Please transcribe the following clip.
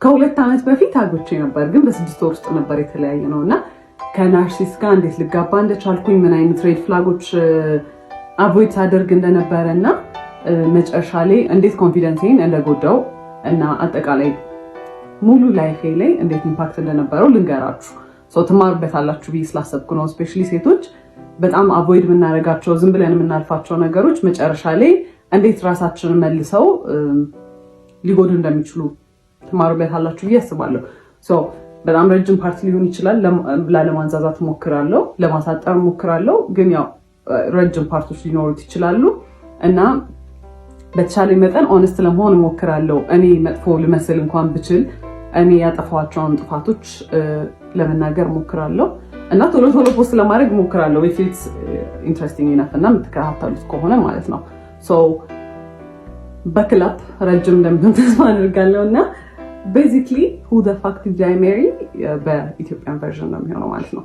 ከሁለት ዓመት በፊት አግብቼ ነበር፣ ግን በ6 ወር ውስጥ ነበር የተለያየ ነውና ከናርሲስ ጋር እንዴት ልጋባ እንደቻልኩኝ ምን አይነት ሬድ ፍላጎች አቮይድ አደርግ እንደነበረና መጨረሻ ላይ እንዴት ኮንፊደንሴን እንደጎዳው እና አጠቃላይ ሙሉ ላይፌ ላይ እንዴት ኢምፓክት እንደነበረው ልንገራችሁ። ትማሩበታላችሁ ብዬ ስላሰብኩ ነው። ስፔሻሊ ሴቶች በጣም አቮይድ የምናደርጋቸው ዝም ብለን የምናልፋቸው ነገሮች መጨረሻ ላይ እንዴት ራሳችንን መልሰው ሊጎዱ እንደሚችሉ ትማሩበታላችሁ ብዬ አስባለሁ። በጣም ረጅም ፓርት ሊሆን ይችላል። ለማንዛዛት ሞክራለሁ፣ ለማሳጠር ሞክራለሁ፣ ግን ያው ረጅም ፓርቶች ሊኖሩት ይችላሉ እና በተቻለ መጠን ኦነስት ለመሆን ሞክራለሁ። እኔ መጥፎ ልመስል እንኳን ብችል እኔ ያጠፋቸውን ጥፋቶች ለመናገር ሞክራለሁ እና ቶሎ ፖስት ለማድረግ ሞክራለሁ if it's interesting enough እና የምትከታተሉት ከሆነ ማለት ነው። በክላፕ ረጅም እንደምንም ተስፋ አድርጋለሁ እና basically who the fuck did I marry በኢትዮጵያን ቨርዥን ነው የሚሆነው ማለት ነው።